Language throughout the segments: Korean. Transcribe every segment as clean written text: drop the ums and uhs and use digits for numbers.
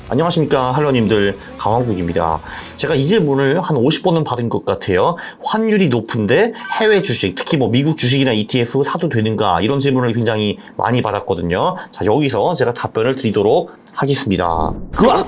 안녕하십니까 할로님들, 강원국입니다. 제가 이 질문을 한 50번은 받은 것 같아요. 환율이 높은데 해외 주식, 특히 뭐 미국 주식이나 ETF 사도 되는가, 이런 질문을 굉장히 많이 받았거든요. 자, 여기서 제가 답변을 드리도록 하겠습니다.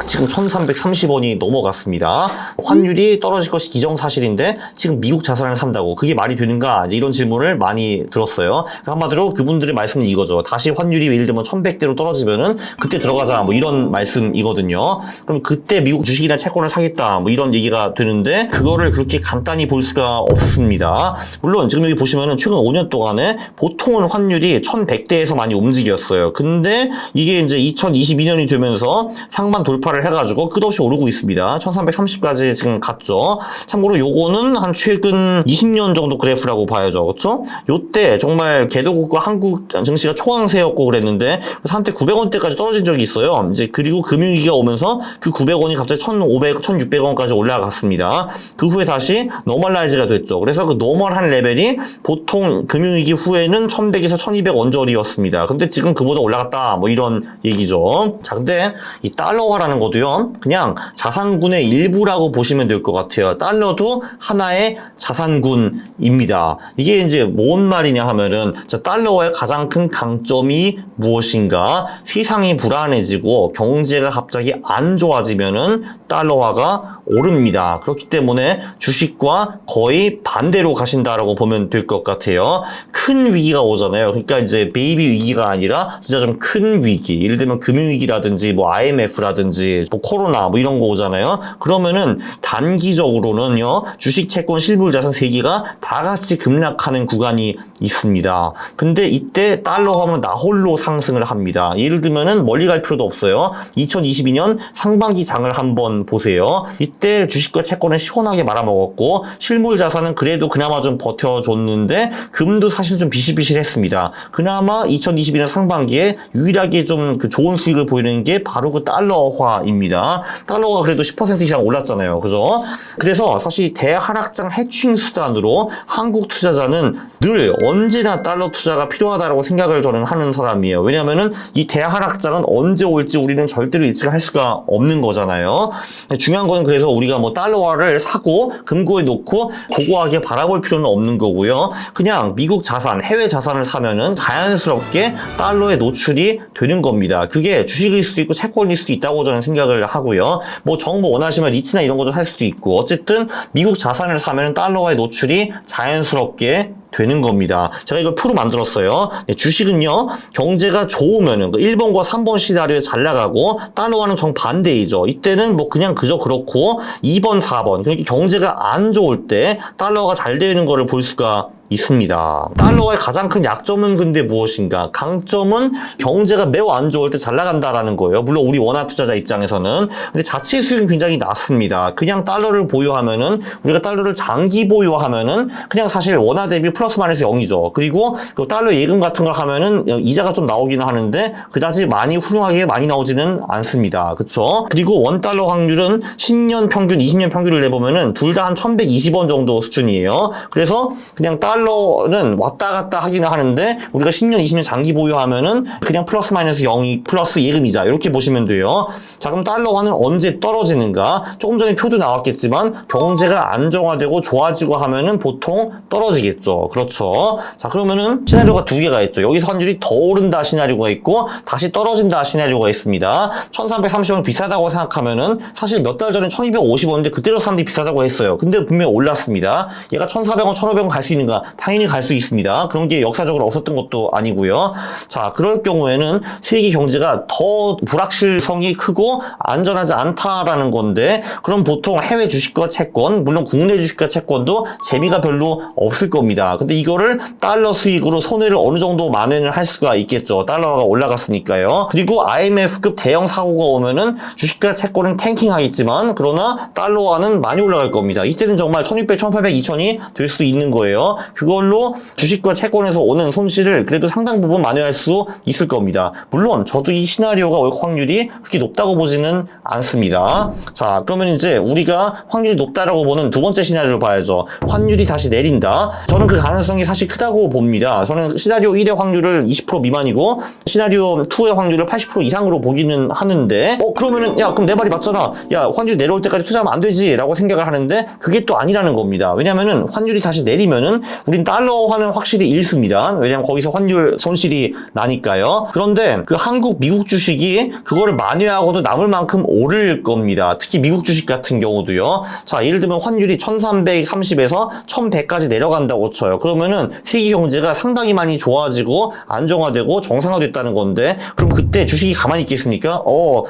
지금 1330원이 넘어갔습니다. 환율이 떨어질 것이 기정사실인데 지금 미국 자산을 산다고 그게 말이 되는가, 이런 질문을 많이 들었어요. 한마디로 그분들의 말씀은 이거죠. 다시 환율이 예를 들면 1100대로 떨어지면은 그때 들어가자, 뭐 이런 말씀이거든요. 그럼 그때 미국 주식이나 채권을 사겠다, 뭐 이런 얘기가 되는데 그거를 그렇게 간단히 볼 수가 없습니다. 물론 지금 여기 보시면은 최근 5년 동안에 보통은 환율이 1100대에서 많이 움직였어요. 근데 이게 이제 2022년이 되면서 상반 돌파를 해가지고 끝없이 오르고 있습니다. 1330까지 지금 갔죠. 참고로 요거는 한 최근 20년 정도 그래프라고 봐야죠. 그렇죠? 요때 정말 개도국과 한국 증시가 초강세였고 그랬는데 한때 900원대까지 떨어진 적이 있어요. 이제 그리고 금융위기가 오면서 그 900원이 갑자기 1,500, 1,600원까지 올라갔습니다. 그 후에 다시 노멀라이즈가 됐죠. 그래서 그 노멀한 레벨이 보통 금융위기 후에는 1,100에서 1,200원 전이었습니다. 근데 지금 그보다 올라갔다, 뭐 이런 얘기죠. 자, 근데 이 달러화라는 것도요, 그냥 자산군의 일부라고 보시면 될 것 같아요. 달러도 하나의 자산군입니다. 이게 이제 뭔 말이냐 하면은, 자, 달러화의 가장 큰 강점이 무엇인가? 세상이 불안해지고 경제가 갑자기 안 좋아지면은 달러화가 오릅니다. 그렇기 때문에 주식과 거의 반대로 가신다라고 보면 될 것 같아요. 큰 위기가 오잖아요. 그러니까 이제 베이비 위기가 아니라 진짜 좀 큰 위기, 예를 들면 금융위기라든지 뭐 IMF라든지 뭐 코로나 뭐 이런 거 오잖아요. 그러면은 단기적으로는요, 주식, 채권, 실물자산 세 개가 다 같이 급락하는 구간이 있습니다. 근데 이때 달러화는 나홀로 상승을 합니다. 예를 들면은 멀리 갈 필요도 없어요. 2022년 상반기 장을 한번 보세요. 이때 주식과 채권은 시원하게 말아먹었고 실물자산은 그래도 그나마 좀 버텨줬는데 금도 사실 좀 비실비실했습니다. 그나마 2022년 상반기에 유일하게 좀 그 좋은 수익을 보이는 게 바로 그 달러화입니다. 달러가 그래도 10% 이상 올랐잖아요. 그죠? 그래서 사실 대하락장 해칭 수단으로 한국 투자자는 늘 언제나 달러 투자가 필요하다고 생각을 저는 하는 사람이에요. 왜냐면은 이 대하락장은 언제 올지 우리는 절대로 예측을 할 수가 없는 거잖아요. 중요한 거는 그래서 우리가 뭐 달러화를 사고 금고에 놓고 고고하게 바라볼 필요는 없는 거고요. 그냥 미국 자산, 해외 자산을 사면은 자연스럽게 달러에 노출이 되는 겁니다. 그게 주식일 수도 있고 채권일 수도 있다고 저는 생각을 하고요. 뭐 정보 원하시면 리츠나 이런 것도 살 수도 있고, 어쨌든 미국 자산을 사면 달러화의 노출이 자연스럽게 되는 겁니다. 제가 이걸 표로 만들었어요. 주식은요, 경제가 좋으면은 1번과 3번 시나리오에 잘 나가고 달러와는 정반대이죠. 이때는 뭐 그냥 그저 그렇고 2번, 4번, 그러니까 경제가 안 좋을 때 달러가 잘 되는 거를 볼 수가 있습니다. 달러화의 가장 큰 약점은 근데 무엇인가? 강점은 경제가 매우 안 좋을 때 잘 나간다라는 거예요. 물론 우리 원화 투자자 입장에서는. 근데 자체 수익은 굉장히 낮습니다. 그냥 달러를 보유하면은, 우리가 달러를 장기 보유하면은 그냥 사실 원화 대비 플러스 마이너스 0이죠. 그리고 그 달러 예금 같은 거 하면은 이자가 좀 나오기는 하는데 그다지 많이 훌륭하게 많이 나오지는 않습니다. 그쵸? 그리고 원 달러 확률은 10년 평균, 20년 평균을 내보면은 둘 다 한 1120원 정도 수준이에요. 그래서 그냥 달러는 왔다 갔다 하기는 하는데 우리가 10년, 20년 장기 보유하면은 그냥 플러스 마이너스 0이 플러스 예금이자, 이렇게 보시면 돼요. 자, 그럼 달러화는 언제 떨어지는가? 조금 전에 표도 나왔겠지만 경제가 안정화되고 좋아지고 하면은 보통 떨어지겠죠. 그렇죠. 자, 그러면은 시나리오가 두 개가 있죠. 여기서 환율이 더 오른다 시나리오가 있고 다시 떨어진다 시나리오가 있습니다. 1330원 비싸다고 생각하면은 사실 몇 달 전에 1250원인데 그때로 사람들이 비싸다고 했어요. 근데 분명히 올랐습니다. 얘가 1400원, 1500원 갈 수 있는가? 당연히 갈 수 있습니다. 그런 게 역사적으로 없었던 것도 아니고요. 자, 그럴 경우에는 세계 경제가 더 불확실성이 크고 안전하지 않다라는 건데, 그럼 보통 해외 주식과 채권, 물론 국내 주식과 채권도 재미가 별로 없을 겁니다. 근데 이거를 달러 수익으로 손해를 어느 정도 만회를 할 수가 있겠죠. 달러가 올라갔으니까요. 그리고 IMF급 대형 사고가 오면은 주식과 채권은 탱킹하겠지만 그러나 달러화는 많이 올라갈 겁니다. 이때는 정말 1600, 1800, 2000이 될 수도 있는 거예요. 그걸로 주식과 채권에서 오는 손실을 그래도 상당 부분 만회할 수 있을 겁니다. 물론 저도 이 시나리오가 올 확률이 그렇게 높다고 보지는 않습니다. 자, 그러면 이제 우리가 확률이 높다라고 보는 두 번째 시나리오를 봐야죠. 환율이 다시 내린다. 저는 그 가능성이 사실 크다고 봅니다. 저는 시나리오 1의 확률을 20% 미만이고 시나리오 2의 확률을 80% 이상으로 보기는 하는데 그러면은 야 그럼 내 말이 맞잖아. 야 환율이 내려올 때까지 투자하면 안 되지 라고 생각을 하는데 그게 또 아니라는 겁니다. 왜냐면은 환율이 다시 내리면은 우린 달러화는 확실히 일수입니다. 왜냐면 거기서 환율 손실이 나니까요. 그런데 그 한국 미국 주식이 그거를 만회하고도 남을 만큼 오를 겁니다. 특히 미국 주식 같은 경우도요. 자, 예를 들면 환율이 1330에서 1100까지 내려간다고 쳐요. 그러면은 세계 경제가 상당히 많이 좋아지고 안정화되고 정상화됐다는 건데 그럼 그때 주식이 가만히 있겠습니까?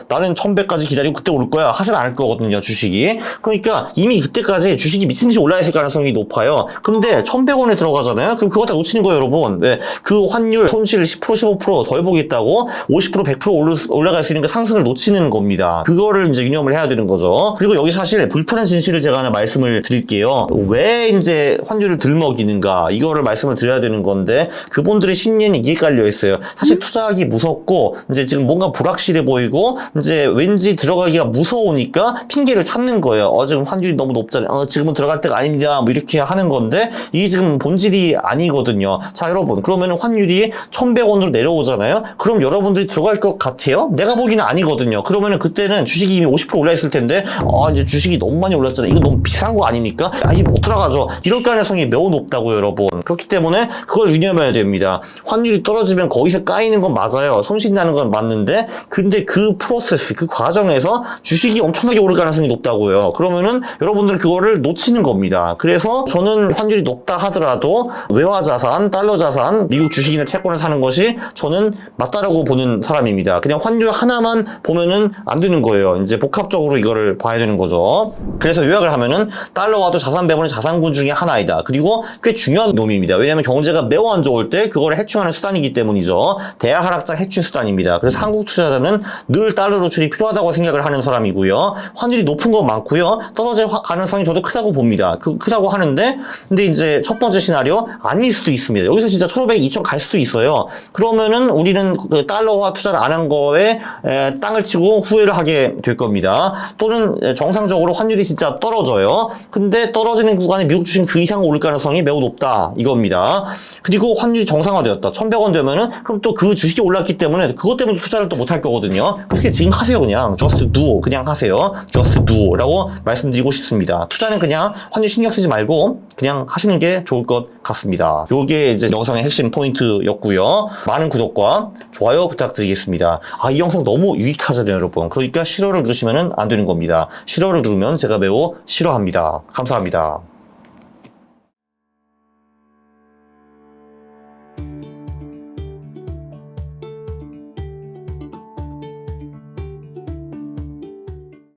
나는 1100까지 기다리고 그때 오를 거야. 하진 않을 거거든요, 주식이. 그러니까 이미 그때까지 주식이 미친 듯이 올라 있을 가능성이 높아요. 근데 1100원에 들어가잖아요? 그럼 그거 다 놓치는 거예요, 여러분. 네, 그 환율 손실 10% 15%덜 보겠다고 50% 100% 올라갈 수 있는 그 상승을 놓치는 겁니다. 그거를 이제 유념을 해야 되는 거죠. 그리고 여기 사실 불편한 진실을 제가 하나 말씀을 드릴게요. 왜 이제 환율을 들먹이는가 이거를 말씀을 드려야 되는 건데 그분들의 심리에는 이게 깔려 있어요. 사실 투자하기 무섭고 이제 지금 뭔가 불확실해 보이고 이제 왠지 들어가기가 무서우니까 핑계를 찾는 거예요. 지금 환율이 너무 높잖아요. 지금은 들어갈 때가 아닙니다. 뭐 이렇게 하는 건데 이게 지금 본질이 아니거든요. 자, 여러분 그러면 환율이 1100원으로 내려오잖아요. 그럼 여러분들이 들어갈 것 같아요? 내가 보기는 아니거든요. 그러면은 그때는 주식이 이미 50% 올라 있을 텐데 이제 주식이 너무 많이 올랐잖아요. 이거 너무 비싼 거 아닙니까? 이거 못 들어가죠. 이럴 가능성이 매우 높다고요, 여러분. 그렇기 때문에 그걸 유념해야 됩니다. 환율이 떨어지면 거기서 까이는 건 맞아요. 손실 나는 건 맞는데 근데 그 프로세스, 그 과정에서 주식이 엄청나게 오를 가능성이 높다고요. 그러면은 여러분들은 그거를 놓치는 겁니다. 그래서 저는 환율이 높다 하더라도 외화 자산, 달러 자산, 미국 주식이나 채권을 사는 것이 저는 맞다라고 보는 사람입니다. 그냥 환율 하나만 보면은 안 되는 거예요. 이제 복합적으로 이거를 봐야 되는 거죠. 그래서 요약을 하면은 달러화도 자산 배분의 자산군 중에 하나이다. 그리고 꽤 중요한 놈입니다. 왜냐하면 경제가 매우 안 좋을 때 그거를 해충하는 수단이기 때문이죠. 대야 하락장 해충 수단입니다. 그래서 한국 투자자는 늘 달러 노출이 필요하다고 생각을 하는 사람이고요. 환율이 높은 건 많고요. 떨어질 가능성이 저도 크다고 봅니다. 크다고 하는데 근데 이제 첫 번째 시나리오 아닐 수도 있습니다. 여기서 진짜 1500, 2000 갈 수도 있어요. 그러면은 우리는 그 달러화 투자를 안 한 거에 땅을 치고 후회를 하게 될 겁니다. 또는 정상적으로 환율이 진짜 떨어져요. 근데 떨어지는 구간에 미국 주식은 그 이상 오를 가능성이 매우 높다 이겁니다. 그리고 환율이 정상화되었다. 1100원 되면은 그럼 또 그 주식이 올랐기 때문에 그것 때문에 투자를 또 못할 거거든요. 그래서 지금 하세요. 그냥 just do 그냥 하세요. just do 라고 말씀드리고 싶습니다. 투자는 그냥 환율 신경 쓰지 말고 그냥 하시는 게 좋을 것 같습니다. 요게 이제 영상의 핵심 포인트였고요. 많은 구독과 좋아요 부탁드리겠습니다. 이 영상 너무 유익하잖아요, 여러분. 그러니까 싫어를 누르시면 안 되는 겁니다. 싫어를 누르면 제가 매우 싫어합니다. 감사합니다.